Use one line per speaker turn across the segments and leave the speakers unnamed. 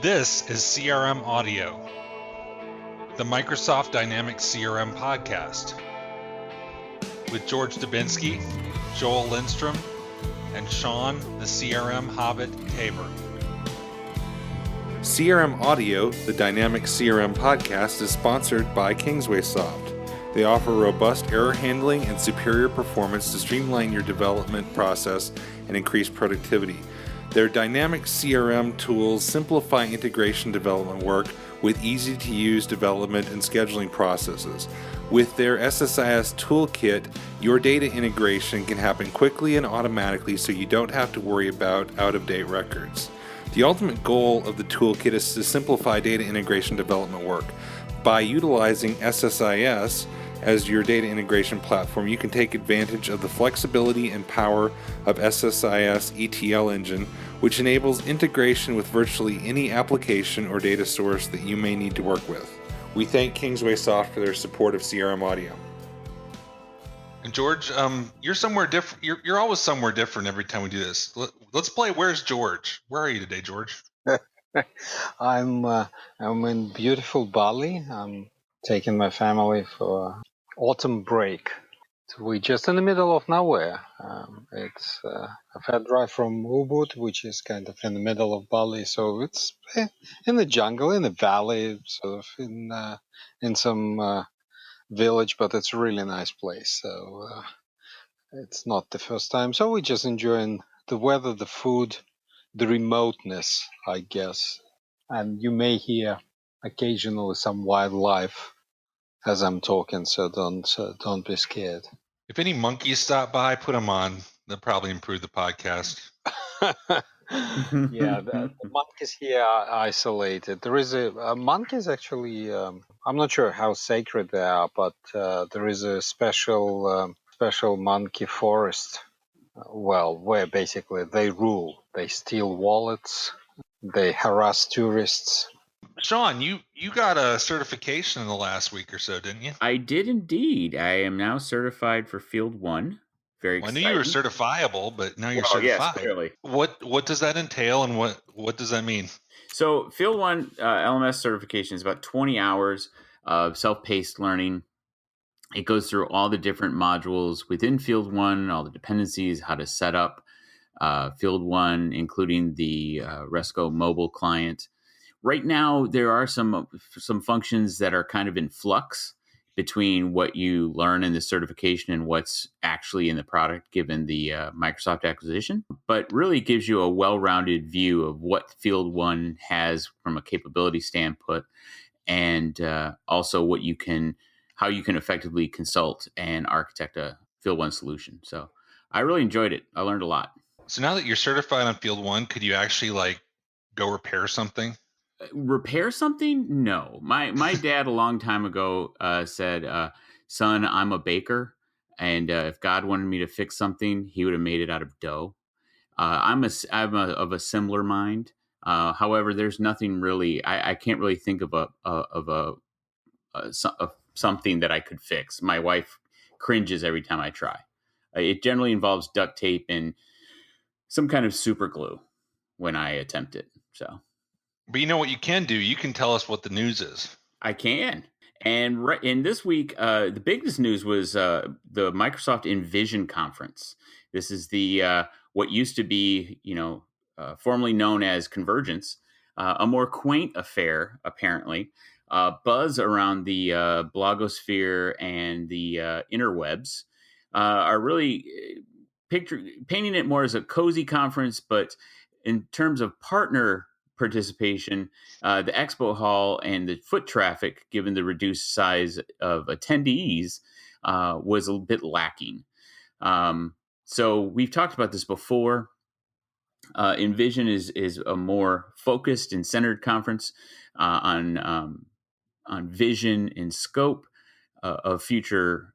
This is CRM Audio, the Microsoft Dynamics CRM podcast, with George Dubinsky, Joel Lindstrom, and Sean, the CRM Hobbit Tabor.
CRM Audio, the Dynamics CRM podcast, is sponsored by KingswaySoft. They offer robust error handling and superior performance to streamline your development process and increase productivity. Their dynamic CRM tools simplify integration development work with easy-to-use development and scheduling processes. With their SSIS toolkit, your data integration can happen quickly and automatically so you don't have to worry about out-of-date records. The ultimate goal of the toolkit is to simplify data integration development work. By utilizing SSIS as your data integration platform, you can take advantage of the flexibility and power of SSIS ETL engine, which enables integration with virtually any application or data source that you may need to work with. We thank KingswaySoft for their support of CRM Audio.
And George, you're somewhere different. You're always somewhere different every time we do this. Let's play Where's George? Where are you today, George?
I'm in beautiful Bali. I'm taking my family for autumn break. So we're just in the middle of nowhere. It's a fair drive from Ubud, which is kind of in the middle of Bali. So it's in the jungle, in the valley, sort of in some village, but it's a really nice place. So it's not the first time. So we're just enjoying the weather, the food, the remoteness, I guess. And you may hear occasionally some wildlife as I'm talking, so don't be scared.
If any monkeys stop by, put them on. They'll probably improve the podcast.
Yeah, the monkeys here are isolated. There is a monkeys actually. I'm not sure how sacred they are, but there is a special monkey forest. Where basically they rule. They steal wallets. They harass tourists.
Sean, you got a certification in the last week or so, didn't you?
I did indeed. I am now certified for Field 1. Very exciting.
I knew you were certifiable, but now you're certified.
Yes, clearly.
What does that entail, and what does that mean?
So Field 1 LMS certification is about 20 hours of self-paced learning. It goes through all the different modules within Field 1, all the dependencies, how to set up Field 1, including the Resco mobile client. Right now, there are some functions that are kind of in flux between what you learn in the certification and what's actually in the product, given the Microsoft acquisition. But really gives you a well-rounded view of what Field 1 has from a capability standpoint, and also how you can effectively consult and architect a Field 1 solution. So I really enjoyed it. I learned a lot.
So now that you're certified on Field 1, could you actually go repair something?
Repair something? No. My dad a long time ago said, son, I'm a baker, and if God wanted me to fix something, he would have made it out of dough. I'm of a similar mind. However, there's nothing really, I can't really think of something that I could fix. My wife cringes every time I try. It generally involves duct tape and some kind of super glue when I attempt it. So.
But you know what you can do? You can tell us what the news is.
I can. And in this week, the biggest news was the Microsoft Envision conference. This is the what used to be, formerly known as Convergence, a more quaint affair, apparently. Buzz around the blogosphere and the interwebs are really painting it more as a cozy conference, but in terms of partner participation, the expo hall and the foot traffic, given the reduced size of attendees, was a bit lacking. So we've talked about this before. Envision is a more focused and centered conference on vision and scope of future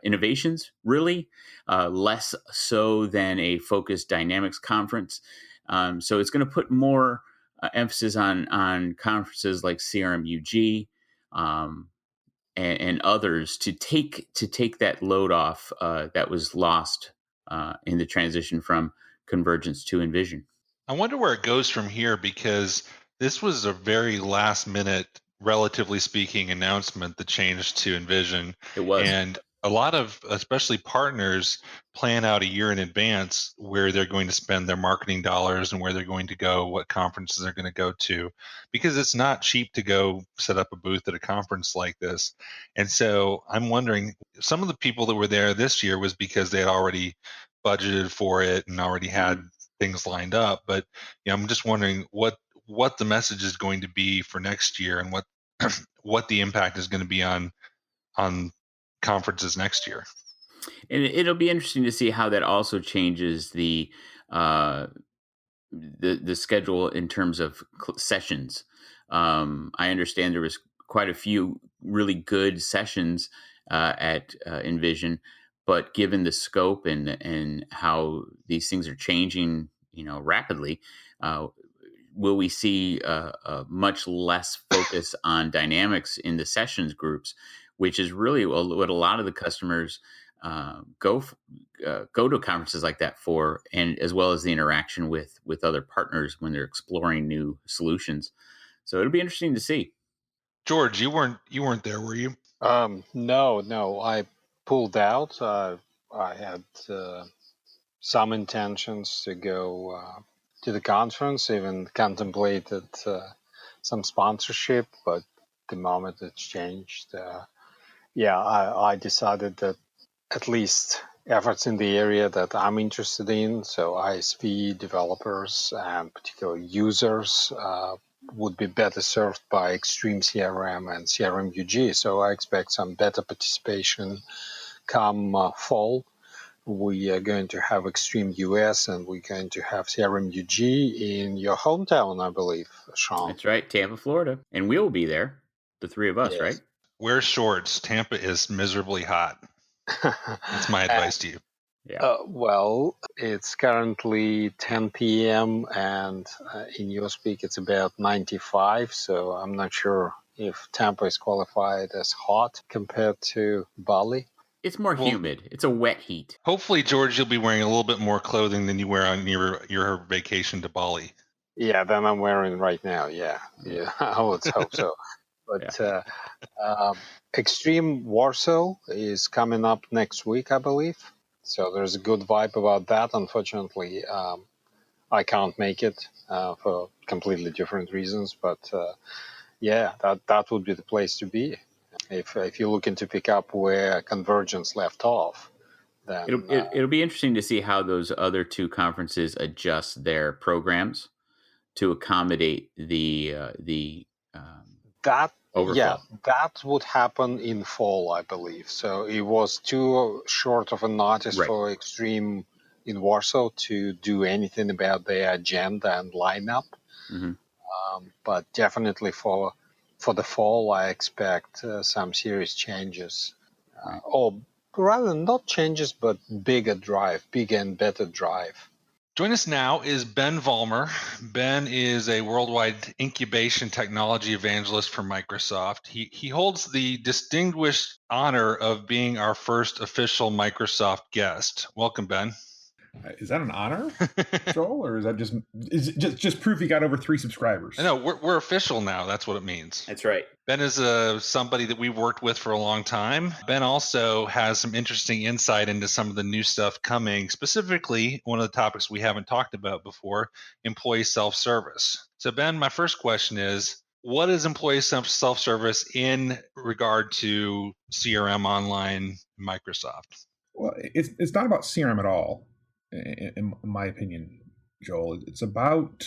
innovations, really, less so than a focused Dynamics conference. So it's going to put more emphasis on conferences like CRM UG and others to take that load off that was lost in the transition from Convergence to Envision.
I wonder where it goes from here, because This was a very last minute, relatively speaking, announcement that changed to Envision.
It was.
And a lot of, especially partners, plan out a year in advance where they're going to spend their marketing dollars and where they're going to go, what conferences they're going to go to, because it's not cheap to go set up a booth at a conference like this. And so I'm wondering, some of the people that were there this year was because they had already budgeted for it and already had things lined up. But I'm just wondering what the message is going to be for next year and what the impact is going to be on conferences next year.
And it'll be interesting to see how that also changes the schedule in terms of sessions. I understand there was quite a few really good sessions at Envision, but given the scope and how these things are changing, rapidly, will we see a much less focus on dynamics in the sessions groups, which is really what a lot of the customers go to conferences like that for, and as well as the interaction with other partners when they're exploring new solutions. So it'll be interesting to see.
George, you weren't there, were you?
No, I pulled out. I had some intentions to go to the conference, even contemplated some sponsorship, but the moment it's changed, I decided that at least efforts in the area that I'm interested in, so ISV developers and particular users, would be better served by Extreme CRM and CRM UG. So I expect some better participation come fall. We are going to have Extreme US and we're going to have CRM UG in your hometown, I believe, Sean.
That's right, Tampa, Florida. And we'll be there, the three of us,
Yes.
right?
Wear shorts. Tampa is miserably hot. That's my advice to you.
Yeah.
Well, it's currently 10 p.m. and in your speak it's about 95, so I'm not sure if Tampa is qualified as hot compared to Bali.
It's more humid. It's a wet heat.
Hopefully, George, you'll be wearing a little bit more clothing than you wear on your vacation to Bali.
Yeah, than I'm wearing right now. Yeah, I would hope so. But Extreme Warsaw is coming up next week, I believe. So there's a good vibe about that. Unfortunately, I can't make it for completely different reasons. But that would be the place to be. If you're looking to pick up where Convergence left off, then
it'll be interesting to see how those other two conferences adjust their programs to accommodate the overflow.
Yeah, that would happen in fall, I believe. So it was too short of a notice for Extreme in Warsaw to do anything about their agenda and lineup.
Mm-hmm.
But definitely for the fall, I expect some serious changes. Or rather, not changes, but bigger and better drive.
Join us now is Ben Vollmer. Ben is a worldwide incubation technology evangelist for Microsoft. He holds the distinguished honor of being our first official Microsoft guest. Welcome, Ben.
Is that an honor, Joel, or is that just proof you got over 3 subscribers?
No, we're official now. That's what it means.
That's right.
Ben is somebody that we've worked with for a long time. Ben also has some interesting insight into some of the new stuff coming, specifically one of the topics we haven't talked about before, employee self-service. So Ben, my first question is, what is employee self-service in regard to CRM Online Microsoft?
Well, it's not about CRM at all, in my opinion, Joel. It's about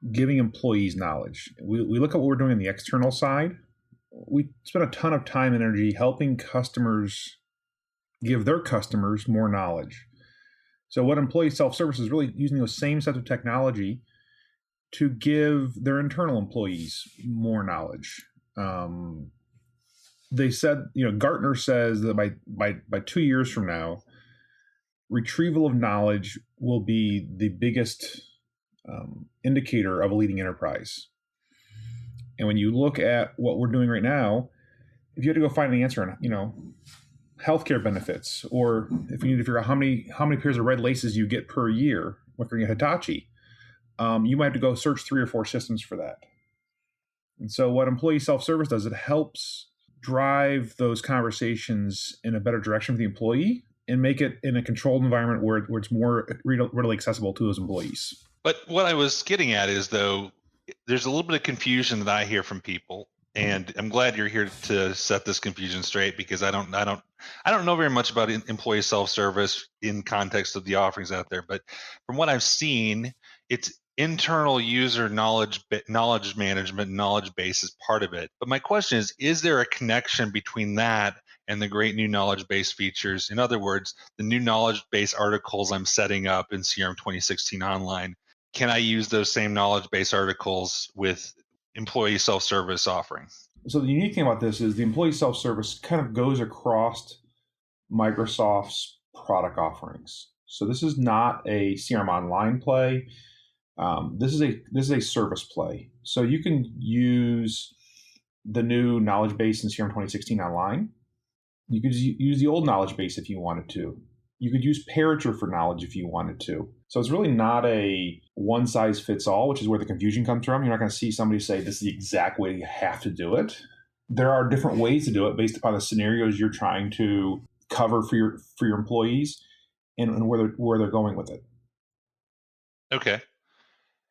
giving employees knowledge. We look at what we're doing on the external side. We spend a ton of time and energy helping customers give their customers more knowledge. So what employee self-service is really using those same sets of technology to give their internal employees more knowledge. They said, Gartner says that by 2 years from now, retrieval of knowledge will be the biggest indicator of a leading enterprise. And when you look at what we're doing right now, if you had to go find an answer on, healthcare benefits, or if you need to figure out how many pairs of red laces you get per year when you're Hitachi, you might have to go search 3 or 4 systems for that. And so what employee self-service does, it helps drive those conversations in a better direction for the employee and make it in a controlled environment where it's more readily accessible to those employees.
But what I was getting at is, though, there's a little bit of confusion that I hear from people, and I'm glad you're here to set this confusion straight, because I don't know very much about employee self-service in context of the offerings out there. But from what I've seen, it's internal user knowledge management, knowledge base is part of it. But my question is there a connection between that and the great new knowledge base features? In other words, the new knowledge base articles I'm setting up in CRM 2016 Online, can I use those same knowledge base articles with employee self-service offering?
So the unique thing about this is the employee self-service kind of goes across Microsoft's product offerings. So this is not a CRM Online play. This is a service play. So you can use the new knowledge base in CRM 2016 Online. You could use the old knowledge base if you wanted to. You could use Parature for knowledge if you wanted to. So it's really not a one size fits all, which is where the confusion comes from. You're not going to see somebody say this is the exact way you have to do it. There are different ways to do it based upon the scenarios you're trying to cover for your employees and where they're going with it.
Okay.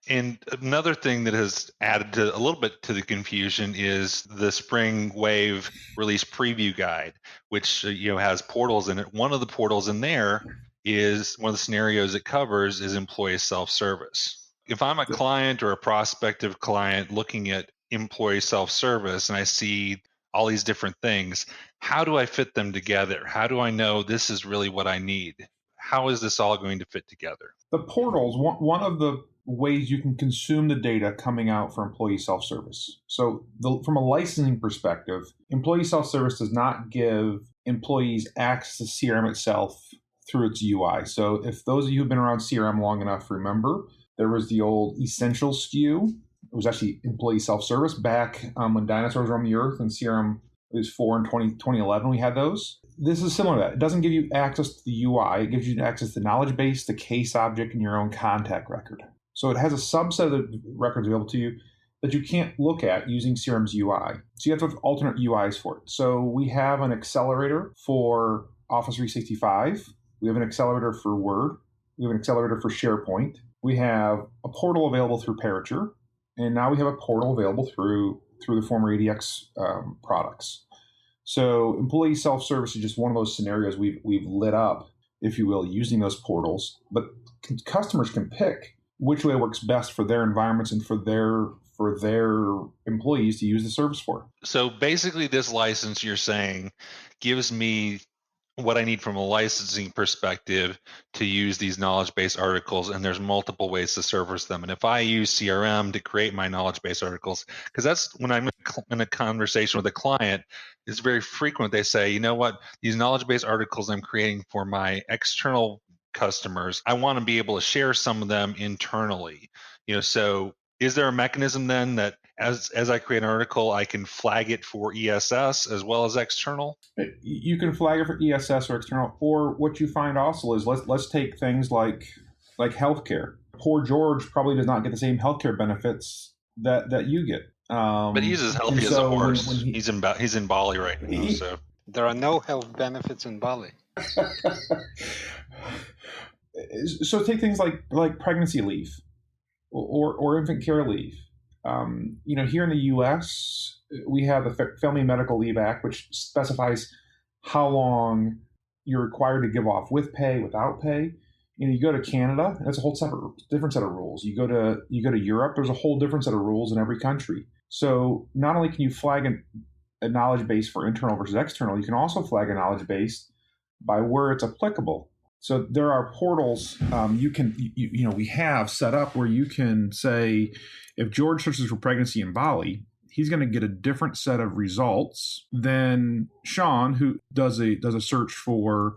And another thing that has added a little bit to the confusion is the Spring Wave release preview guide, which has portals in it. One of the portals in there is one of the scenarios it covers is employee self-service. If I'm a client or a prospective client looking at employee self-service and I see all these different things, how do I fit them together? How do I know this is really what I need? How is this all going to fit together?
The portals, one of the ways you can consume the data coming out for employee self-service. So from a licensing perspective, employee self-service does not give employees access to CRM itself through its UI. So if those of you who've been around CRM long enough remember, there was the old Essential SKU. It was actually employee self-service back when dinosaurs roamed the earth and CRM was 4 in 2011. We had those. This is similar to that. It doesn't give you access to the UI. It gives you access to knowledge base, the case object, and your own contact record. So it has a subset of records available to you that you can't look at using CRM's UI. So you have to have alternate UIs for it. So we have an accelerator for Office 365. We have an accelerator for Word. We have an accelerator for SharePoint. We have a portal available through Parature. And now we have a portal available through the former ADX products. So employee self-service is just one of those scenarios we've lit up, if you will, using those portals. But customers can pick which way works best for their environments and for their employees to use the service for.
So basically this license, you're saying, gives me what I need from a licensing perspective to use these knowledge base articles, and there's multiple ways to service them. And if I use CRM to create my knowledge base articles, because that's when I'm in a conversation with a client, it's very frequent they say, you know what, these knowledge base articles I'm creating for my external customers, I want to be able to share some of them internally. So is there a mechanism then that as I create an article, I can flag it for ESS as well as external?
You can flag it for ESS or external, or what you find also is let's take things like healthcare. Poor George probably does not get the same healthcare benefits that you get.
But he's as healthy as a horse. He's in Bali right now. So
there are no health benefits in Bali.
So take things like pregnancy leave or infant care leave. Here in the U.S., we have the Family Medical Leave Act, which specifies how long you're required to give off with pay, without pay. You go to Canada, that's a whole different set of rules. You go to Europe, there's a whole different set of rules in every country. So not only can you flag a knowledge base for internal versus external, you can also flag a knowledge base by where it's applicable. So there are portals we have set up where you can say, if George searches for pregnancy in Bali, he's going to get a different set of results than Sean, who does a search for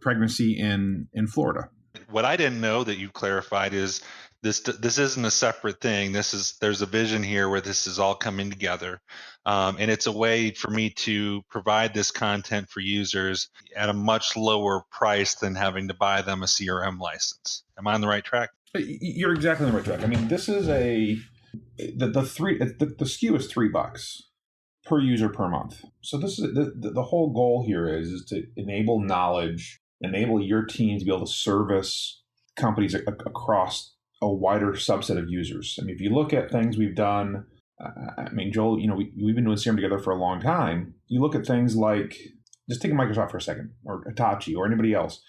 pregnancy in Florida.
What I didn't know that you clarified is this isn't a separate thing. There's a vision here where this is all coming together, and it's a way for me to provide this content for users at a much lower price than having to buy them a CRM license. Am I on the right track?
You're exactly on the right track. I mean, this is the SKU is $3 per user per month. So this is the whole goal here is to enable knowledge, enable your team to be able to service companies across a wider subset of users. I mean, if you look at things we've done, I mean, Joel, we've been doing CRM together for a long time. You look at things like, just take Microsoft for a second, or Hitachi, or anybody else.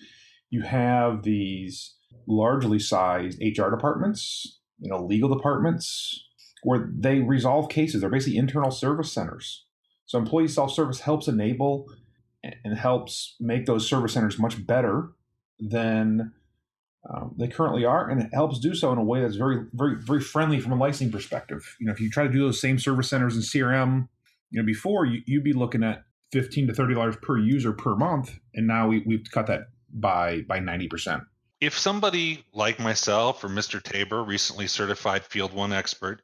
You have these largely sized HR departments, legal departments, where they resolve cases. They're basically internal service centers. So employee self-service helps enable and helps make those service centers much better than they currently are, and it helps do so in a way that's very, very, very friendly from a licensing perspective. If you try to do those same service centers in CRM, before you'd be looking at $15 to $30 per user per month, and now we've cut that by 90%.
If somebody like myself or Mr. Tabor, recently certified Field 1 expert,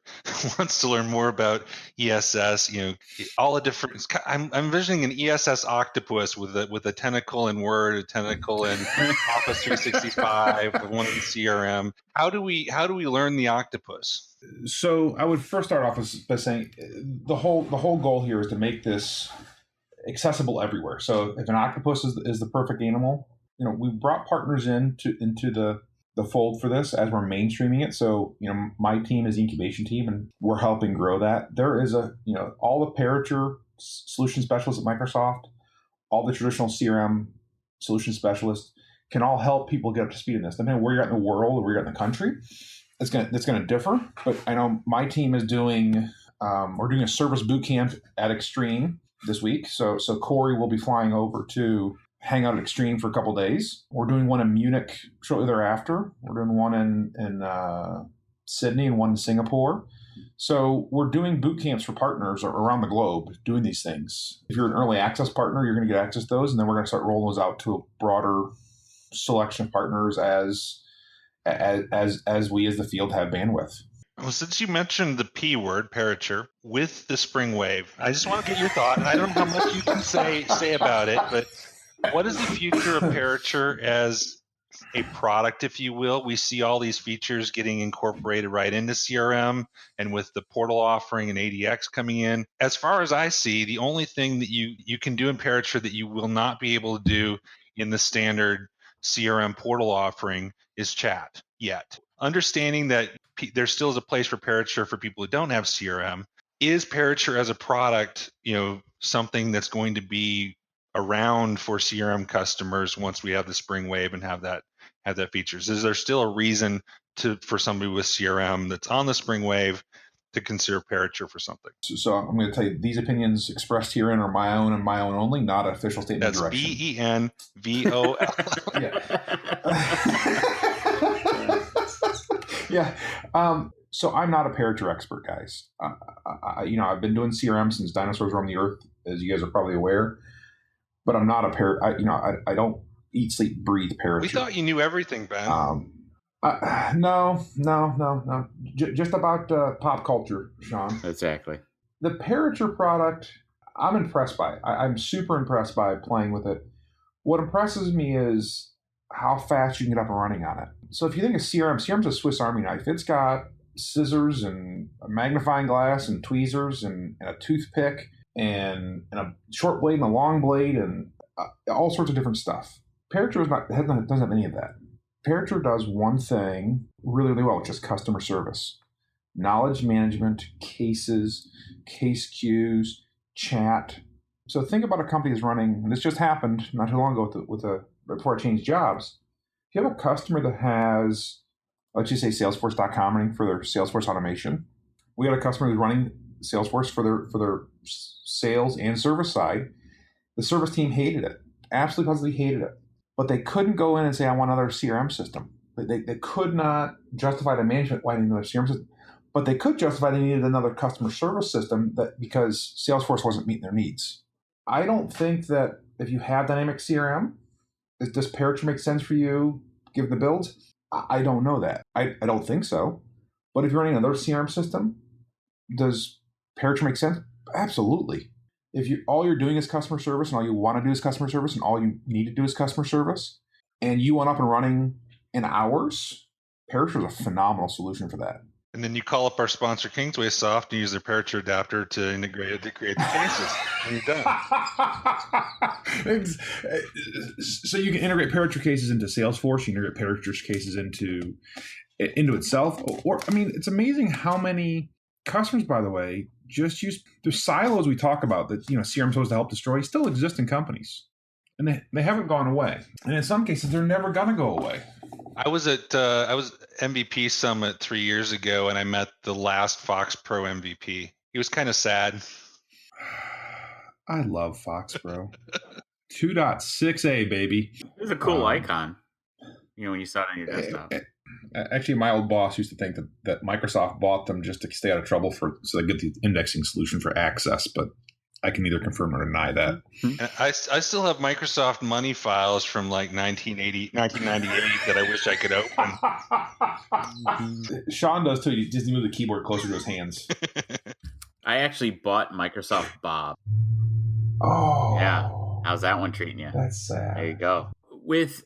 wants to learn more about ESS, all the different, I'm envisioning an ESS Octopus with a tentacle in Word, a tentacle in Office 365, one in CRM. How do we learn the octopus?
So I would first start off by saying the whole goal here is to make this accessible everywhere. So if an octopus is the perfect animal, we brought partners into the fold for this as we're mainstreaming it. So, my team is the incubation team, and we're helping grow that. There is all the Parature solution specialists at Microsoft, all the traditional CRM solution specialists can all help people get up to speed in this. Depending on where you're at in the world or where you're at in the country, it's going to differ. But I know my team is doing, we're doing a service boot camp at Extreme this week. So Corey will be flying over to hang out at Extreme for a couple of days. We're doing one in Munich shortly thereafter. We're doing one in Sydney and one in Singapore. So we're doing boot camps for partners around the globe doing these things. If you're an early access partner, you're going to get access to those, and then we're going to start rolling those out to a broader selection of partners as we as the field have bandwidth.
Well, since you mentioned the P word, Parature, with the Spring Wave, I just want to get your thought. I don't know how much you can say about it, but what is the future of Parature as a product, if you will? We see all these features getting incorporated right into CRM, and with the portal offering and ADX coming in. As far as I see, the only thing that you can do in Parature that you will not be able to do in the standard CRM portal offering is chat yet. Understanding that there still is a place for Parature for people who don't have CRM. Is Parature as a product, something that's going to be around for CRM customers once we have the Spring Wave and have that features? Is there still a reason for somebody with CRM that's on the Spring Wave to consider Parature for something?
So I'm going to tell you, these opinions expressed herein are my own and my own only, not an official statement of direction.
That's BENVOL.
Yeah. So I'm not a Parature expert, guys. I've been doing CRM since dinosaurs roamed the earth, as you guys are probably aware. But I'm not I don't eat, sleep, breathe Parature.
We thought you knew everything, Ben.
No. Just about pop culture, Sean.
Exactly.
The Parature product, I'm impressed by. I'm super impressed by playing with it. What impresses me is how fast you can get up and running on it. So if you think of CRM's a Swiss Army knife. It's got scissors and a magnifying glass and tweezers and a toothpick and a short blade and a long blade and all sorts of different stuff. Parature doesn't have any of that. Parature does one thing really, really well, which is customer service. Knowledge management, cases, case queues, chat. So think about a company that's running, and this just happened not too long ago before I changed jobs. If you have a customer that has, let's just say Salesforce.com running for their Salesforce automation. We had a customer who's running Salesforce for their sales and service side. The service team hated it, absolutely positively hated it. But they couldn't go in and say, I want another CRM system. They could not justify the management why they needed another CRM system. But they could justify they needed another customer service system because Salesforce wasn't meeting their needs. I don't think that if you have dynamic CRM, does Parature make sense for you given the builds? I don't know that. I don't think so. But if you're running another CRM system, does Parature make sense? Absolutely. If all you're doing is customer service and all you want to do is customer service and all you need to do is customer service and you want up and running in hours, Parature is a phenomenal solution for that.
And then you call up our sponsor, Kingsway Soft, and use their Parature adapter to integrate it to create the cases. And you're done.
So you can integrate Parature cases into Salesforce. You can integrate Parature's cases into itself. Or, I mean, it's amazing how many customers, by the way, just use the silos we talk about that, CRM is supposed to help destroy, still exist in companies. And they haven't gone away. And in some cases, they're never going to go away.
I was at MVP Summit 3 years ago, and I met the last Fox Pro MVP. He was kind of sad.
I love Fox Pro. 2.6a, baby.
It was a cool icon, when you saw it on your desktop.
Actually, my old boss used to think that Microsoft bought them just to stay out of trouble so they get the indexing solution for Access, but I can neither confirm or deny that.
And I still have Microsoft money files from like 1998 that I wish I could open.
Sean does too. He just moved the keyboard closer to his hands.
I actually bought Microsoft Bob.
Oh.
Yeah. How's that one treating you?
That's sad.
There you go.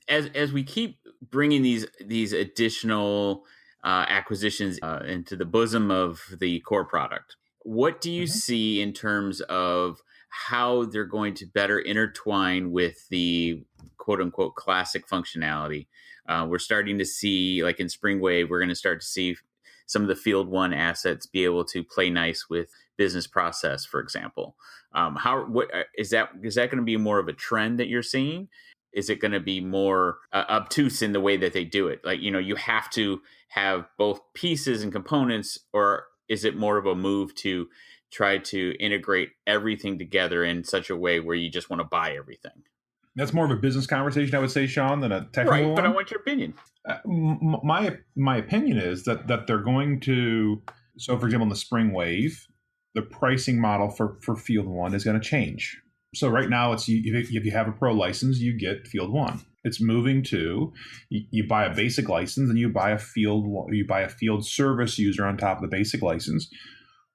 As we keep bringing these additional acquisitions into the bosom of the core product, what do you see in terms of how they're going to better intertwine with the quote unquote classic functionality? We're starting to see, like in Springwave, we're going to start to see some of the Field One assets be able to play nice with business process, for example. What is that going to be more of a trend that you're seeing? Is it going to be more obtuse in the way that they do it? Like, you have to have both pieces and components, or is it more of a move to try to integrate everything together in such a way where you just want to buy everything?
That's more of a business conversation, I would say, Sean, than a technical one.
Right, but I want your opinion.
My opinion is that they're going to, so for example, in the Springwave, the pricing model for Field One is going to change. So right now, if you have a pro license, you get Field One. It's moving to you buy a basic license and you buy a field service user on top of the basic license,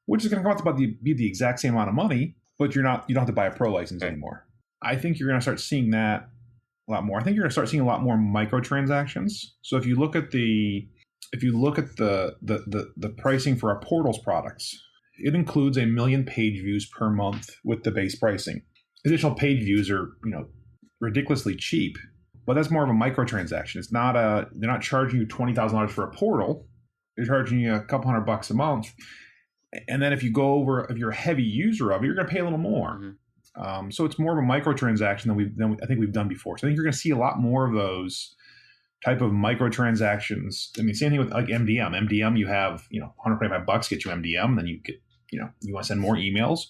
which is going to come out to be the exact same amount of money, but you don't have to buy a pro license anymore. I think you're going to start seeing that a lot more. I think you're going to start seeing a lot more microtransactions. So if you look at the pricing for our portals products, it includes 1 million page views per month with the base pricing. Additional page views are, ridiculously cheap, but that's more of a microtransaction. It's not they're not charging you $20,000 for a portal. They're charging you a couple $100 a month. And then if you're a heavy user of it, you're going to pay a little more. Mm-hmm. So it's more of a microtransaction than I think we've done before. So I think you're going to see a lot more of those type of microtransactions. I mean, same thing with like MDM. MDM, you have, $125 get you MDM, then you get, you want to send more emails.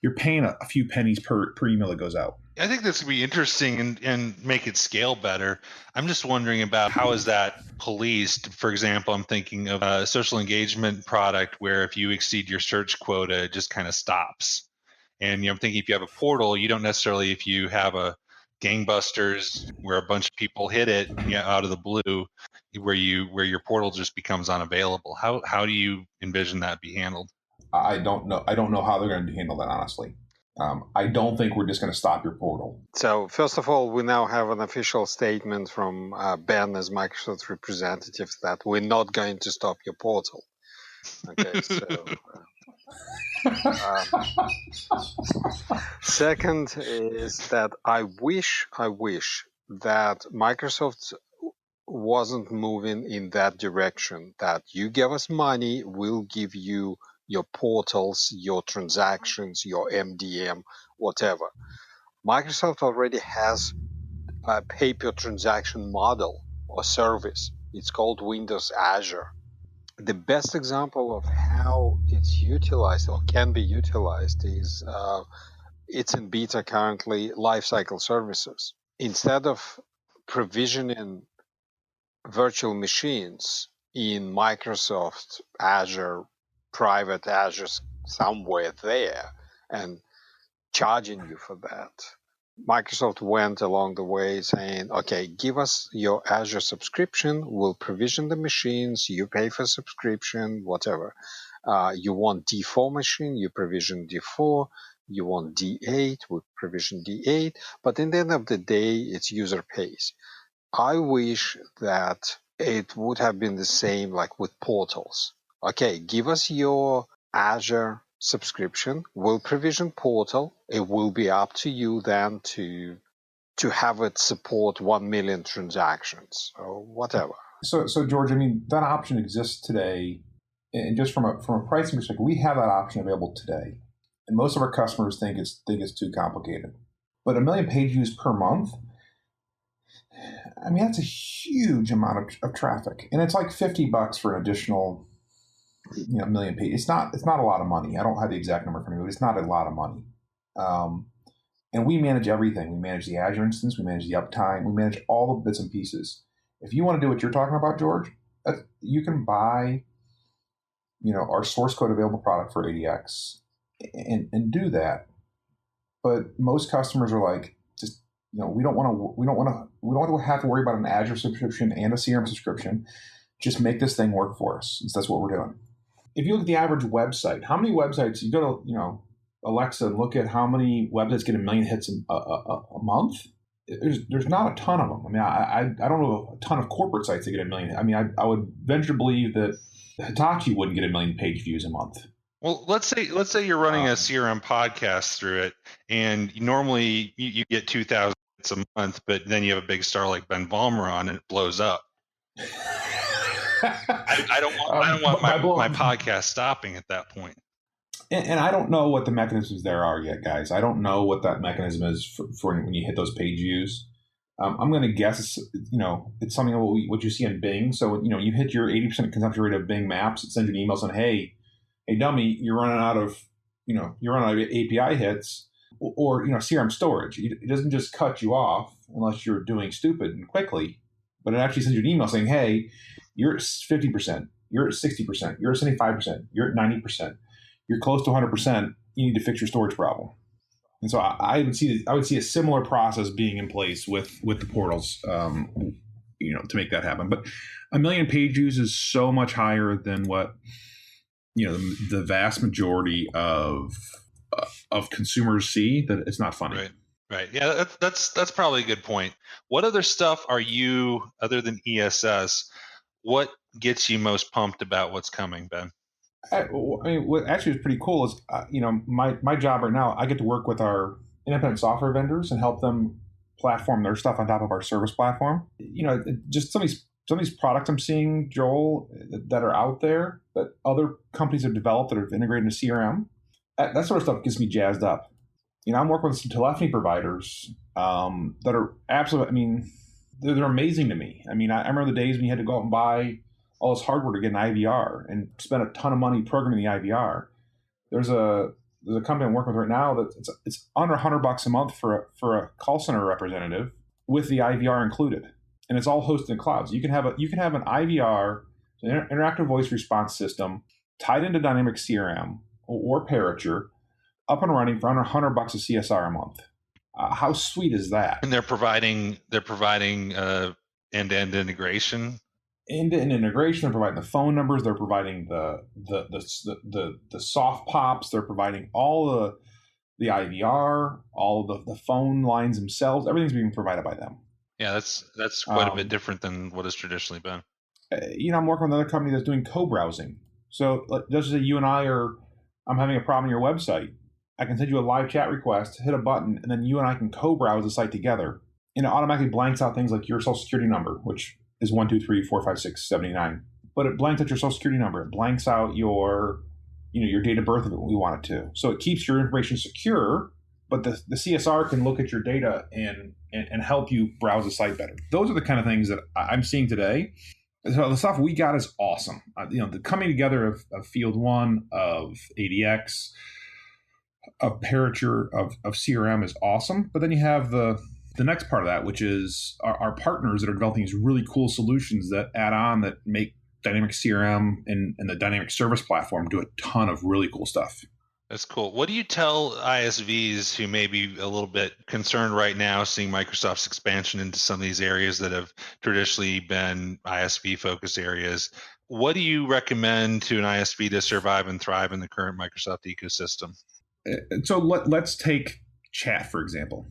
You're paying a few pennies per email that goes out.
I think this would be interesting and make it scale better. I'm just wondering about how is that policed? For example, I'm thinking of a social engagement product where if you exceed your search quota, it just kind of stops. And I'm thinking if you have a portal, you don't necessarily, if you have a gangbusters where a bunch of people hit it out of the blue, where your portal just becomes unavailable. How do you envision that be handled?
I don't know. I don't know how they're going to handle that, honestly. I don't think we're just going to stop your portal.
So first of all, we now have an official statement from Ben as Microsoft representative that we're not going to stop your portal. Okay, so second is that I wish that Microsoft wasn't moving in that direction, that you give us money, we'll give you your portals, your transactions, your MDM, whatever. Microsoft already has a pay-per-transaction model or service. It's called Windows Azure. The best example of how it's utilized or can be utilized is it's in beta currently, Lifecycle Services. Instead of provisioning virtual machines in Microsoft Azure, private Azure somewhere there, and charging you for that, Microsoft went along the way saying, okay, give us your Azure subscription, we'll provision the machines, you pay for subscription, whatever. You want D4 machine, you provision D4, you want D8, we provision D8, but in the end of the day, it's user pays. I wish that it would have been the same like with portals. okay, give us your Azure subscription. We'll provision portal. It will be up to you then to have it support 1 million transactions or whatever.
So George, I mean, that option exists today, and just from a pricing perspective, we have that option available today, and most of our customers think it's too complicated. But 1 million page views per month, I mean, that's a huge amount of traffic, and it's like $50 for an additional, 1 million pages. It's not a lot of money. I don't have the exact number for me, but it's not a lot of money. And we manage everything. We manage the Azure instance. We manage the uptime. We manage all the bits and pieces. If you want to do what you're talking about, George, you can buy, our source code available product for ADX and do that. But most customers are like, just, we don't want to have to worry about an Azure subscription and a CRM subscription. Just make this thing work for us. That's what we're doing. If you look at the average website, how many websites, you go to, Alexa and look at how many websites get 1 million hits a month. There's not a ton of them. I mean, I don't know a ton of corporate sites that get 1 million. I mean, I would venture to believe that Hitachi wouldn't get 1 million page views a month.
Well, let's say you're running a CRM podcast through it, and normally you get 2,000 hits a month, but then you have a big star like Ben Vollmer on, and it blows up. I don't want my podcast stopping at that point.
And I don't know what the mechanisms there are yet, guys. I don't know what that mechanism is for when you hit those page views. I'm going to guess it's something what you see in Bing. So you hit your 80% consumption rate of Bing Maps. It sends you an email saying, "Hey, dummy, you're running out of API hits or CRM storage." It doesn't just cut you off unless you're doing stupid and quickly, but it actually sends you an email saying, "Hey, you're at 50%, you're at 60%, you're at 75%, you're at 90%, you're close to 100%. You need to fix your storage problem." And so I would see a similar process being in place with the portals, to make that happen. But 1 million page views is so much higher than what the vast majority of consumers see that it's not funny.
Right. Yeah, that's probably a good point. What other stuff are you, other than ESS, what gets you most pumped about what's coming, Ben?
I mean, what actually is pretty cool is, my job right now, I get to work with our independent software vendors and help them platform their stuff on top of our service platform. Just some of these products I'm seeing, Joel, that are out there that other companies have developed that have integrated into CRM. That sort of stuff gets me jazzed up. I'm working with some telephony providers that are absolutely, I mean, they're amazing to me. I mean, I remember the days when you had to go out and buy all this hardware to get an IVR and spend a ton of money programming the IVR. There's a company I'm working with right now that it's under $100 a month for a call center representative with the IVR included, and it's all hosted in cloud. So you can have an IVR, an interactive voice response system, tied into Dynamic CRM or Parature, up and running for under $100 of CSR a month. How sweet is that?
And they're providing end-to-end integration.
End-to-end integration. They're providing the phone numbers. They're providing the soft pops. They're providing all the IVR, all the phone lines themselves. Everything's being provided by them.
Yeah, that's quite a bit different than what has traditionally been.
I'm working with another company that's doing co-browsing. So let's say I'm having a problem on your website. I can send you a live chat request, hit a button, and then you and I can co-browse the site together. And it automatically blanks out things like your social security number, which is 1, 2, 3, 4, 5, 6, 79. But it blanks out your social security number. It blanks out your date of birth if we want it to. So it keeps your information secure, but the CSR can look at your data and help you browse the site better. Those are the kind of things that I'm seeing today. So the stuff we got is awesome. The coming together of Field 1, of ADX, of Parature, of CRM is awesome. But then you have the next part of that, which is our partners that are developing these really cool solutions that add on, that make Dynamic CRM and the Dynamic Service Platform do a ton of really cool stuff.
That's cool. What do you tell ISVs who may be a little bit concerned right now seeing Microsoft's expansion into some of these areas that have traditionally been ISV-focused areas? What do you recommend to an ISV to survive and thrive in the current Microsoft ecosystem?
So let's take chat, for example.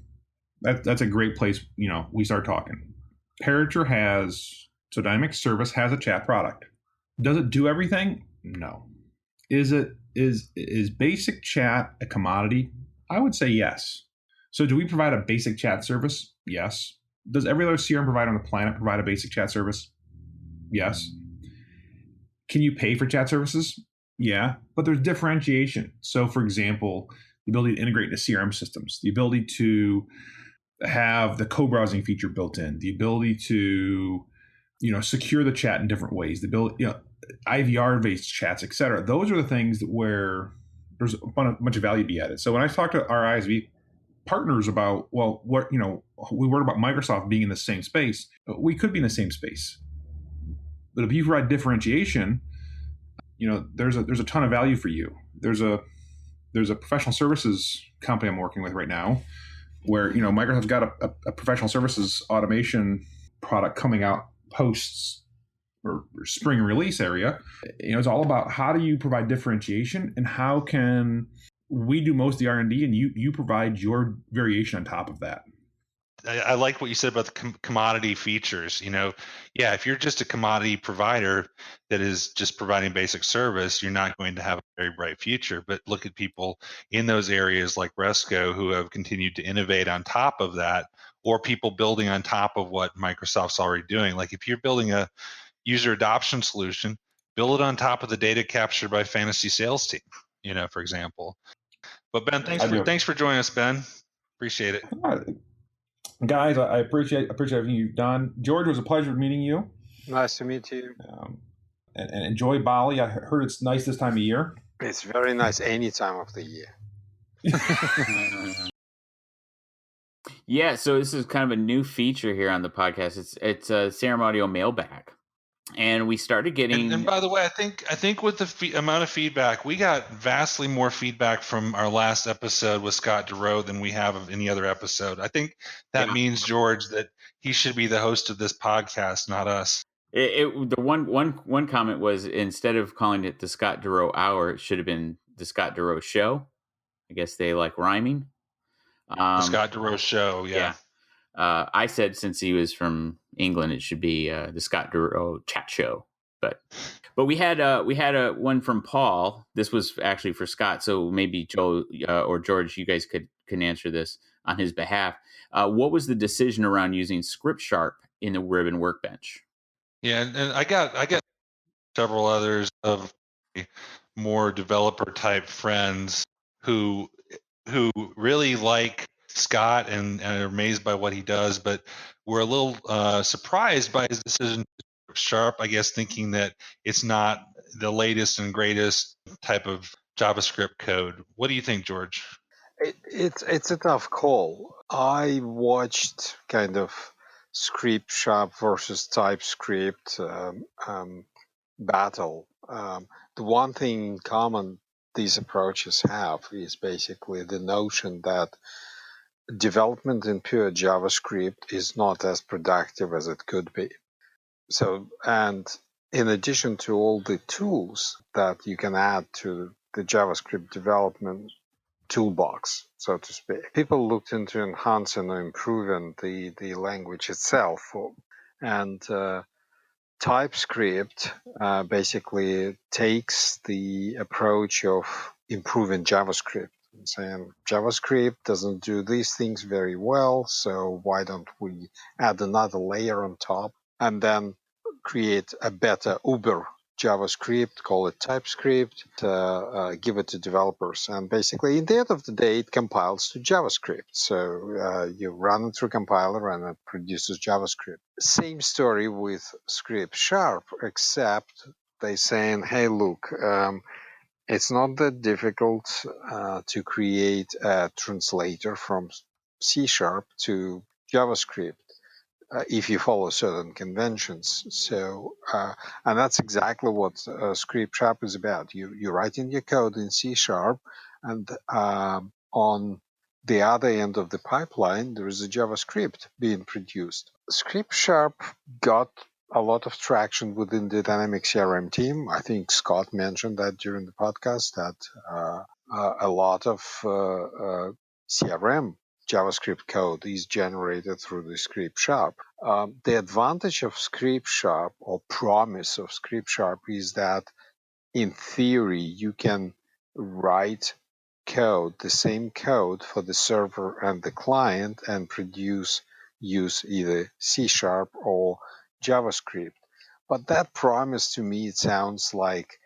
That's a great place, we start talking. Parature Dynamic Service has a chat product. Does it do everything? No. Is basic chat a commodity? I would say yes. So do we provide a basic chat service? Yes. Does every other CRM provider on the planet provide a basic chat service? Yes. Can you pay for chat services? Yeah, but there's differentiation. So for example, the ability to integrate into CRM systems, the ability to have the co-browsing feature built in, the ability to, secure the chat in different ways, the ability, IVR-based chats, et cetera. Those are the things where there's a bunch of value to be added. So when I talk to our ISV partners about, well, we worried about Microsoft being in the same space. We could be in the same space, but if you provide differentiation, there's a ton of value for you. There's a professional services company I'm working with right now, where Microsoft's got a professional services automation product coming out post or spring release area. It's all about how do you provide differentiation, and how can we do most of the R&D and you provide your variation on top of that.
I like what you said about the commodity features. If you're just a commodity provider that is just providing basic service, you're not going to have a very bright future. But look at people in those areas like Resco who have continued to innovate on top of that, or people building on top of what Microsoft's already doing. Like if you're building a user adoption solution, build it on top of the data captured by Fantasy Sales Team, for example. But Ben, thanks for joining us, Ben. Appreciate it.
Guys, I appreciate everything you've done. George, it was a pleasure meeting you.
Nice to meet you.
And enjoy Bali. I heard it's nice this time of year.
It's very nice any time of the year.
Yeah, so this is kind of a new feature here on the podcast. It's a CRM Audio Mailbag. And we started getting.
And by the way, I think with the amount of feedback, we got vastly more feedback from our last episode with Scott DeRoe than we have of any other episode. I think that means, George, that he should be the host of this podcast, not us.
The one comment was, instead of calling it the Scott DeRoe Hour, it should have been the Scott DeRoe Show. I guess they like rhyming.
The Scott DeRoe Show, yeah.
I said since he was from England, it should be the Scott DeRoe Chat Show. But we had a one from Paul. This was actually for Scott, so maybe Joe or George, you guys can answer this on his behalf. What was the decision around using ScriptSharp in the Ribbon Workbench?
Yeah, and I got several others of more developer type friends who really like Scott and are amazed by what he does, but we're a little surprised by his decision to Sharp, I guess, thinking that it's not the latest and greatest type of JavaScript code. What do you think, George?
It's a tough call. I watched kind of ScriptSharp versus TypeScript battle. The one thing in common these approaches have is basically the notion that development in pure JavaScript is not as productive as it could be. So, and in addition to all the tools that you can add to the JavaScript development toolbox, so to speak, people looked into enhancing or improving the language itself. And TypeScript basically takes the approach of improving JavaScript and saying JavaScript doesn't do these things very well, so why don't we add another layer on top and then create a better Uber JavaScript, call it TypeScript, give it to developers. And basically, at the end of the day, it compiles to JavaScript. So you run it through compiler and it produces JavaScript. Same story with ScriptSharp, except they're saying, hey, look, it's not that difficult to create a translator from C# to JavaScript. If you follow certain conventions. So, and that's exactly what ScriptSharp is about. You write in your code in C#, and on the other end of the pipeline, there is a JavaScript being produced. ScriptSharp got a lot of traction within the Dynamic CRM team. I think Scott mentioned that during the podcast, that a lot of CRM JavaScript code is generated through the ScriptSharp. The advantage of ScriptSharp, or promise of ScriptSharp, is that in theory, you can write code, the same code for the server and the client, and use either C# or JavaScript. But that promise, to me, it sounds like,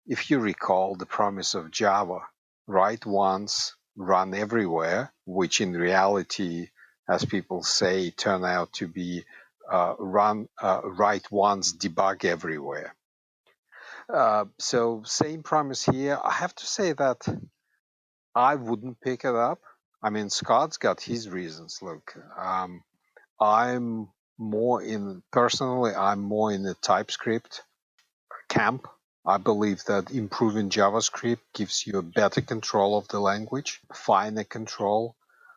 if you recall the promise of Java, write once, run everywhere, which in reality, as people say, turn out to be write once, debug everywhere. So same promise here. I have to say that I wouldn't pick it up. I mean, Scott's got his reasons. Look, I'm personally, I'm more in the TypeScript camp. I believe that improving JavaScript gives you a better control of the language, finer control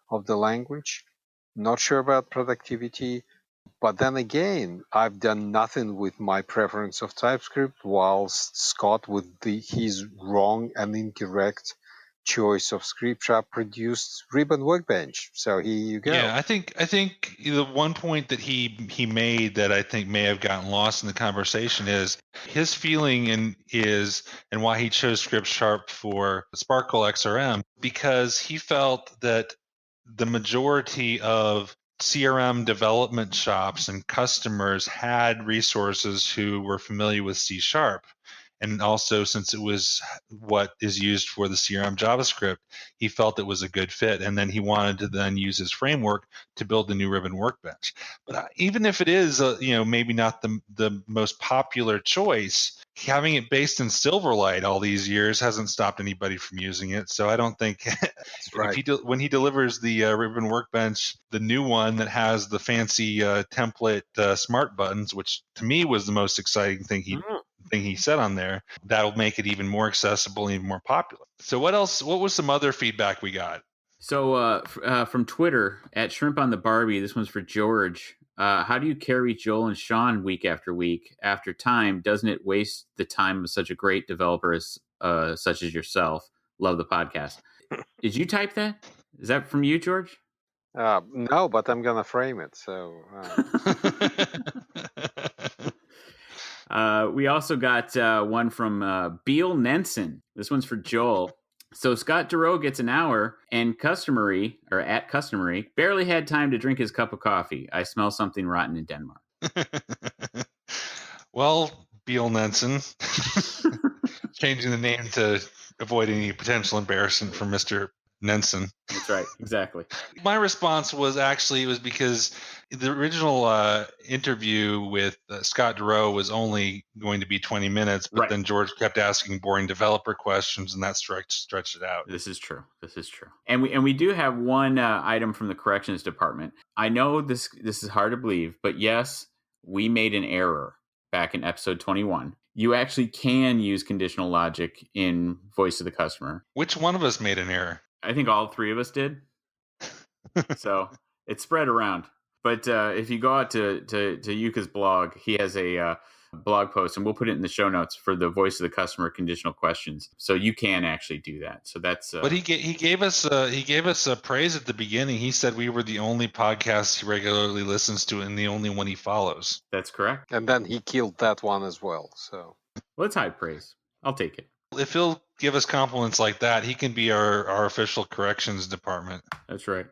of the language. Not sure about productivity, but then again, I've done nothing with my preference of TypeScript, whilst Scott, with his wrong and incorrect choice of script shop, produced Ribbon Workbench. So here you go.
Yeah, I think the one point that he made that I think may have gotten lost in the conversation is his feeling and why he chose Script Sharp for Sparkle XRM, because he felt that the majority of CRM development shops and customers had resources who were familiar with C#. And also, since it was what is used for the CRM JavaScript, he felt it was a good fit. And then he wanted to then use his framework to build the new Ribbon Workbench. But even if it is, maybe not the most popular choice, having it based in Silverlight all these years hasn't stopped anybody from using it. So I don't think
That's right.
when he delivers the Ribbon Workbench, the new one that has the fancy template smart buttons, which to me was the most exciting thing he said on there, that'll make it even more accessible and even more popular. So what else? What was some other feedback we got?
So from Twitter at Shrimp on the Barbie, this one's for George. How do you carry Joel and Sean week after week? After time, doesn't it waste the time of such a great developer as such as yourself? Love the podcast. Did you type that? Is that from you, George?
No, but I'm gonna frame it. So
we also got one from Beal Nenson. This one's for Joel. So Scott Durow gets an hour, and at Customary barely had time to drink his cup of coffee. I smell something rotten in Denmark.
Well, Beal Nenson, changing the name to avoid any potential embarrassment from Mr. Nenson.
That's right, exactly.
My response was because the original interview with Scott Durow was only going to be 20 minutes, but then George kept asking boring developer questions, and that stretched it out.
This is true. And we do have one item from the corrections department. I know this is hard to believe, but yes, we made an error back in episode 21. You actually can use conditional logic in Voice of the Customer.
Which one of us made an error?
I think all three of us did. So it spread around. But if you go out to Yuka's blog, he has a blog post, and we'll put it in the show notes for the Voice of the Customer conditional questions. So you can actually do that. So that's.
But he gave us a praise at the beginning. He said we were the only podcast he regularly listens to and the only one he follows.
That's correct.
And then he killed that one as well. So
let's high praise. I'll take it.
If he'll give us compliments like that, he can be our official corrections department.
That's right.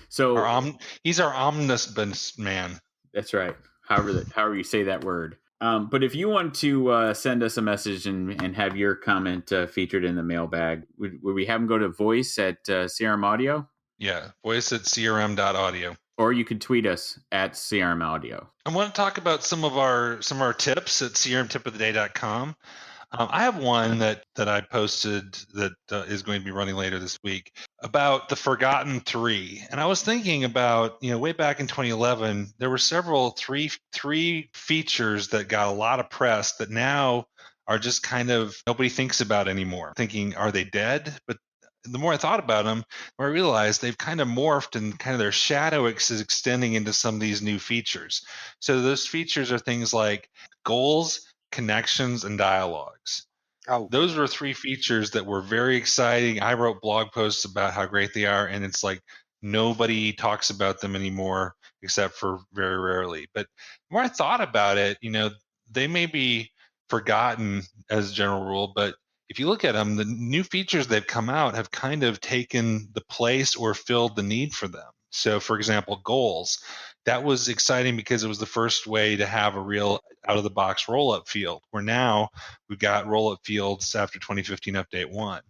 So
he's our omnibus man.
That's right. However you say that word. But if you want to send us a message and have your comment featured in the mailbag, would we have them go to voice at CRM Audio?
Yeah, voice at crm.audio.
Or you could tweet us at CRM Audio.
I want to talk about some of our tips at crmtipoftheday.com. I have one that I posted that is going to be running later this week about the forgotten three. And I was thinking about, way back in 2011, there were three features that got a lot of press that now are just kind of nobody thinks about anymore. Thinking, are they dead? But the more I thought about them, the more I realized they've kind of morphed and kind of their shadow is extending into some of these new features. So those features are things like goals, connections, and dialogues. Those were three features that were very exciting. I wrote blog posts about how great they are, and it's like nobody talks about them anymore except for very rarely. But the more I thought about it, they may be forgotten as a general rule, but if you look at them, the new features that have come out have kind of taken the place or filled the need for them. So, for example, goals. That was exciting because it was the first way to have a real out-of-the-box roll-up field, where now we've got roll-up fields after 2015 Update 1.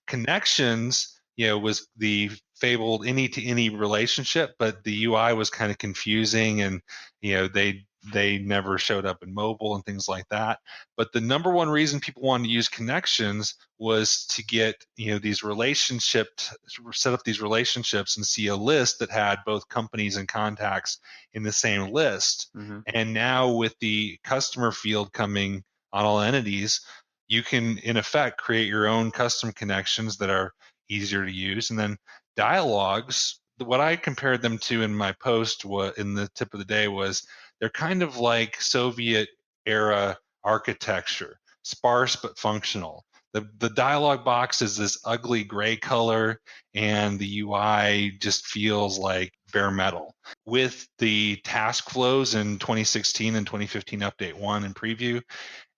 Connections, was the fabled any-to-any relationship, but the UI was kind of confusing, and they never showed up in mobile and things like that. But the number one reason people wanted to use connections was to get these relationships, set up these relationships and see a list that had both companies and contacts in the same list.
Mm-hmm.
And now with the customer field coming on all entities, you can in effect create your own custom connections that are easier to use. And then dialogues, what I compared them to in my post in the tip of the day was they're kind of like Soviet era architecture, sparse but functional. The dialog box is this ugly gray color, and the UI just feels like bare metal. With the task flows in 2016 and 2015 Update 1 and preview,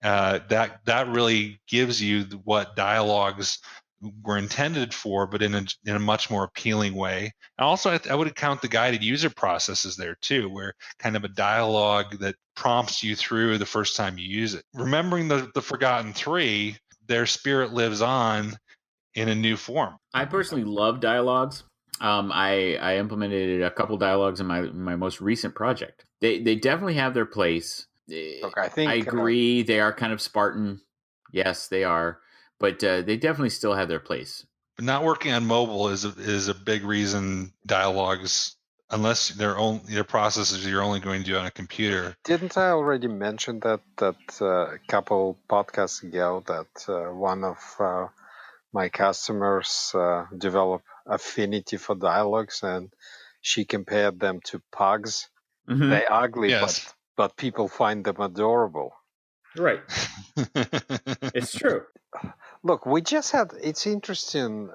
that really gives you what dialogues were intended for, but in a much more appealing way. And also, I would count the guided user processes there too, where kind of a dialogue that prompts you through the first time you use it. Remembering the Forgotten Three, their spirit lives on in a new form.
I personally love dialogues. I implemented a couple dialogues in my most recent project. They definitely have their place.
Look, I
agree they are kind of Spartan. Yes, they are, but they definitely still have their place.
But not working on mobile is a big reason dialogues, unless their processes you're only going to do on a computer.
Didn't I already mention that a couple podcasts ago that one of my customers developed affinity for dialogues, and she compared them to pugs.
Mm-hmm.
They're ugly,
yes.
but people find them adorable.
Right. It's true.
Look, it's interesting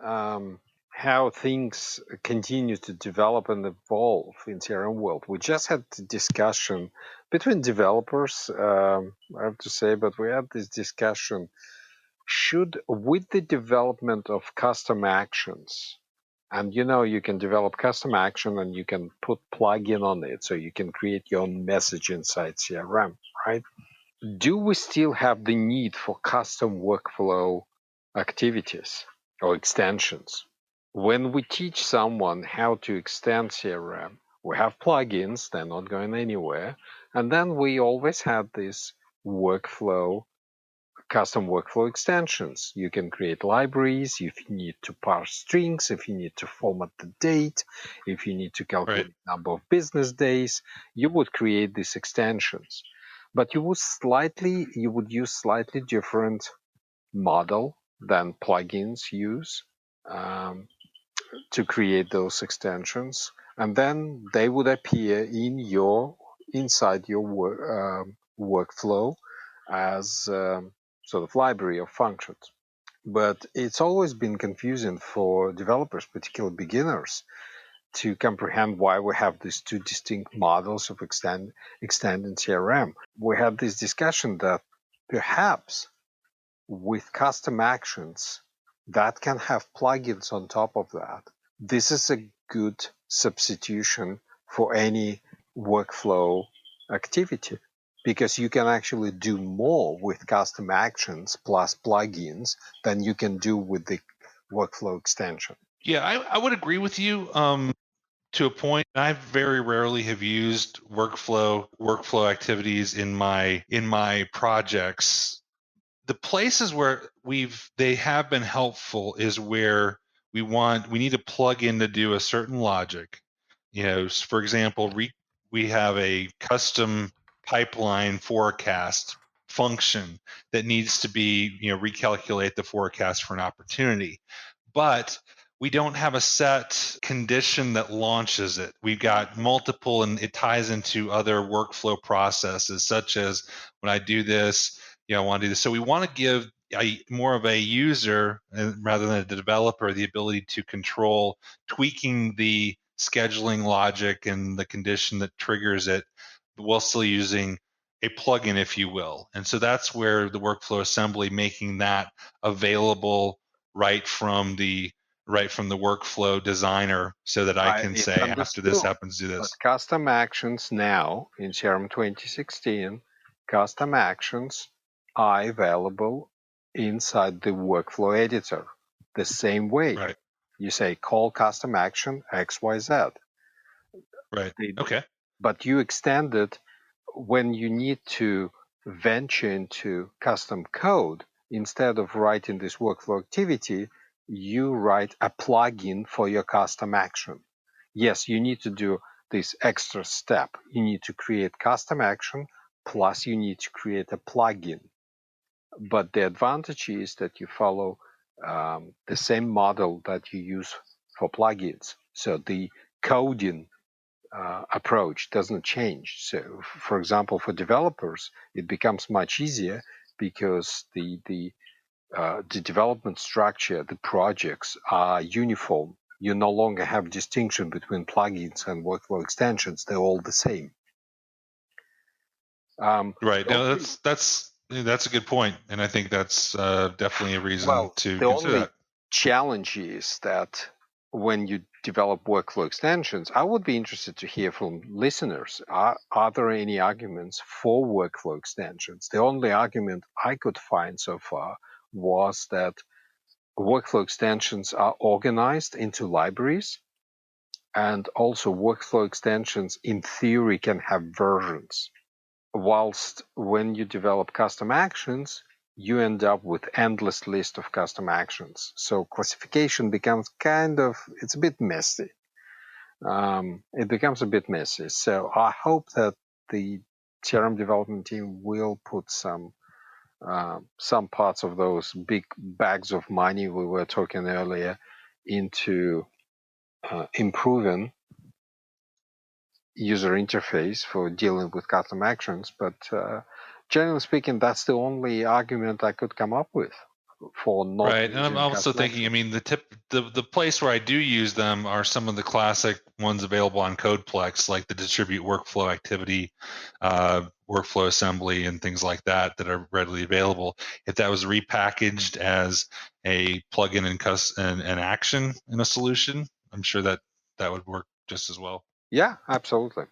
how things continue to develop and evolve in CRM world. We just had the discussion between developers, I have to say, but we had this discussion, with the development of custom actions, and you can develop custom action and you can put plugin on it, so you can create your own message inside CRM, right? Do we still have the need for custom workflow activities or extensions? When we teach someone how to extend CRM, we have plugins, they're not going anywhere. And then we always have this custom workflow extensions. You can create libraries if you need to parse strings, if you need to format the date, if you need to calculate number of business days, you would create these extensions. But you would use slightly different model than plugins use to create those extensions, and then they would appear inside your workflow as sort of library of functions. But it's always been confusing for developers, particularly beginners, to comprehend why we have these two distinct models of extending CRM. We had this discussion that perhaps with custom actions that can have plugins on top of that, this is a good substitution for any workflow activity, because you can actually do more with custom actions plus plugins than you can do with the workflow extension.
Yeah, I would agree with you to a point. I very rarely have used workflow activities in my projects. The places where they have been helpful is where we need to plug in to do a certain logic. For example, we have a custom pipeline forecast function that needs to be, recalculate the forecast for an opportunity. But we don't have a set condition that launches it. We've got multiple, and it ties into other workflow processes, such as when I do this, I want to do this. So we want to give more of a user rather than a developer the ability to control tweaking the scheduling logic and the condition that triggers it, while still using plugin, if you will. And so that's where the workflow assembly, making that available right from the workflow designer, so that I can
It's
say, after this
understood.
happens, do
But
this.
custom actions now in CRM 2016, custom actions are available inside the workflow editor the same way.
Right.
You say call custom action XYZ.
Right. Okay.
But you extend it when you need to venture into custom code. Instead of writing this workflow activity, you write a plugin for your custom action. Yes, you need to do this extra step. You need to create custom action, plus you need to create a plugin. But the advantage is that you follow the same model that you use for plugins. So the coding approach doesn't change. So, for example, for developers, it becomes much easier because the development structure, the projects are uniform. You no longer have distinction between plugins and workflow extensions; they're all the same.
Right. No, that's a good point, and I think that's definitely a reason to
the
consider
only
that.
challenge is that when you develop workflow extensions, I would be interested to hear from listeners. Are there any arguments for workflow extensions? The only argument I could find so far was that workflow extensions are organized into libraries, and also workflow extensions in theory can have versions. Whilst when you develop custom actions, you end up with endless list of custom actions. So classification becomes it's a bit messy. It becomes a bit messy. So I hope that the CRM development team will put some parts of those big bags of money we were talking earlier into improving user interface for dealing with custom actions. But generally speaking, that's the only argument I could come up with for not
Right, and I'm
using
also
custom
thinking, I
actions.
mean, the place where I do use them are some of the classic ones available on CodePlex, like the distribute workflow activity, workflow assembly, and things like that are readily available. If that was repackaged as a plugin and an action in a solution, I'm sure that would work just as well.
Yeah, absolutely.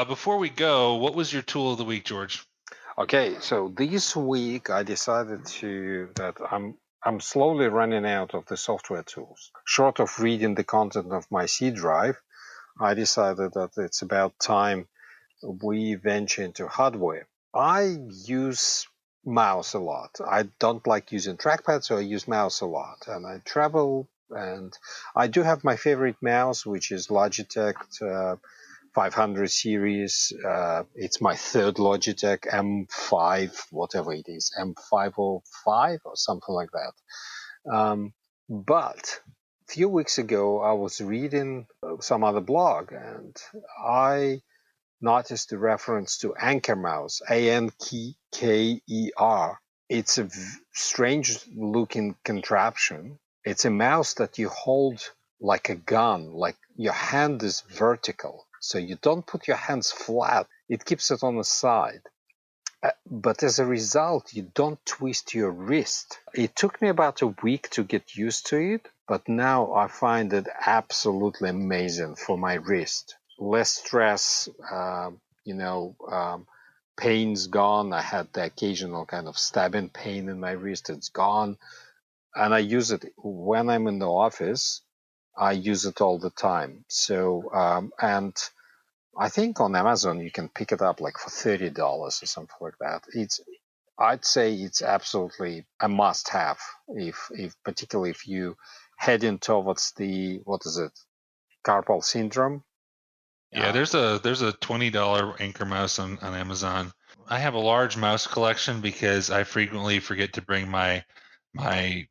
Before we go, what was your tool of the week, George?
Okay, so this week I decided that I'm slowly running out of the software tools. Short of reading the content of my C drive, I decided that it's about time we venture into hardware. I use mouse a lot. I don't like using trackpad, so I use mouse a lot. And I travel, and I do have my favorite mouse, which is Logitech 500 series. It's my third Logitech M5, whatever it is, M505 or something like that. But a few weeks ago, I was reading some other blog, and I noticed the reference to Anker mouse, ANKER. It's a strange looking contraption. It's a mouse that you hold like a gun, like your hand is vertical. So you don't put your hands flat. It keeps it on the side. But as a result, you don't twist your wrist. It took me about a week to get used to it, but now I find it absolutely amazing for my wrist. Less stress, pain's gone. I had the occasional kind of stabbing pain in my wrist. It's gone. And I use it when I'm in the office. I use it all the time. So, and I think on Amazon you can pick it up like for $30 or something like that. I'd say it's absolutely a must-have particularly if you heading towards the carpal syndrome.
Yeah, there's a $20 Anker mouse on Amazon. I have a large mouse collection because I frequently forget to bring my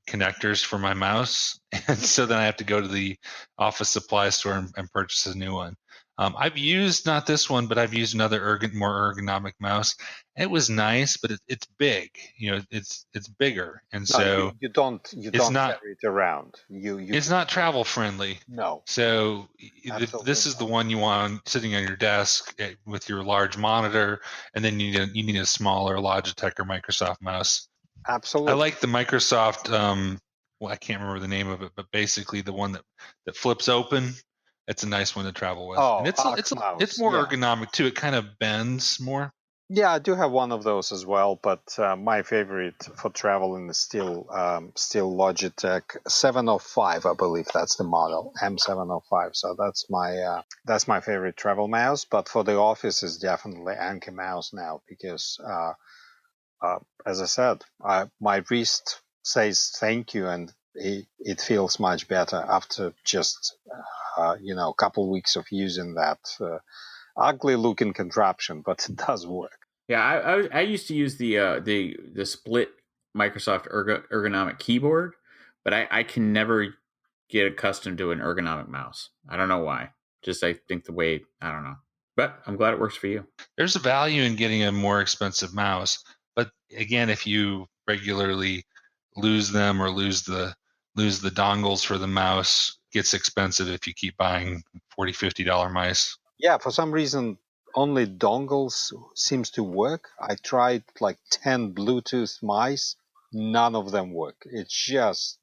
connectors for my mouse, and so then I have to go to the office supply store and purchase a new one. I've used, not this one, but I've used another more ergonomic mouse. It was nice, but it's big. It's bigger, and so
you don't carry it around.
It's not travel friendly.
No.
So this is the one you want sitting on your desk with your large monitor, and then you need a smaller Logitech or Microsoft mouse.
Absolutely.
I like the Microsoft. I can't remember the name of it, but basically the one that flips open. It's a nice one to travel with.
Oh,
and it's more ergonomic too. It kind of bends more.
Yeah, I do have one of those as well, but my favorite for traveling is still Logitech 705, I believe that's the model, M705. So that's my favorite travel mouse. But for the office, is definitely Anki mouse now because, as I said, my wrist says thank you, and it feels much better after just a couple weeks of using that ugly looking contraption, but it does work.
Yeah, I used to use the split Microsoft ergonomic keyboard, but I can never get accustomed to an ergonomic mouse. I don't know why. Just I think the way, I don't know. But I'm glad it works for you.
There's a value in getting a more expensive mouse, but again, if you regularly lose them or lose the dongles for the mouse, it gets expensive if you keep buying $40-$50 mice.
Yeah, for some reason only dongles seems to work. I tried like 10 Bluetooth mice, none of them work. It's just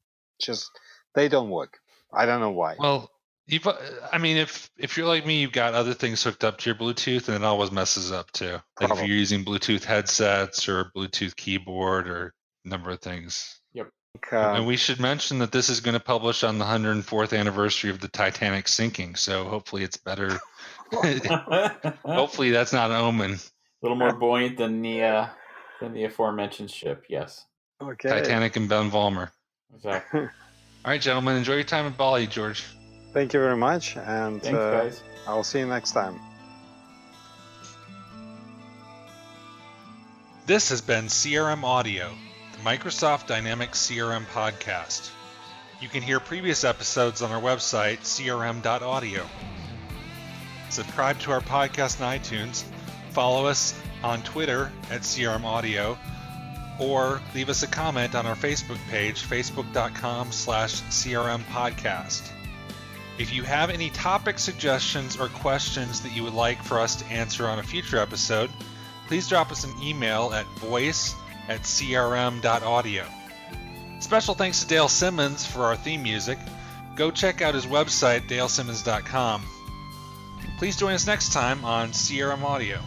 they don't work. I don't know why.
Well, if you're like me, you've got other things hooked up to your Bluetooth, and it always messes up too. Like if you're using Bluetooth headsets or a Bluetooth keyboard or a number of things.
Yep.
And we should mention that this is going to publish on the 104th anniversary of the Titanic sinking, so hopefully it's better. Hopefully that's not an omen.
A little more buoyant than the aforementioned ship, yes.
Okay.
Titanic and Ben Vollmer.
Exactly.
All right, gentlemen, enjoy your time in Bali, George.
Thank you very much, and
Thanks, guys.
I'll see you next time.
This has been CRM Audio, the Microsoft Dynamics CRM podcast. You can hear previous episodes on our website, crm.audio. Subscribe to our podcast on iTunes, follow us on Twitter at CRM Audio, or leave us a comment on our Facebook page, facebook.com/CRM podcast. If you have any topic suggestions or questions that you would like for us to answer on a future episode, please drop us an email at voice@crm.audio. Special thanks to Dale Simmons for our theme music. Go check out his website, dalesimmons.com. Please join us next time on CRM Audio.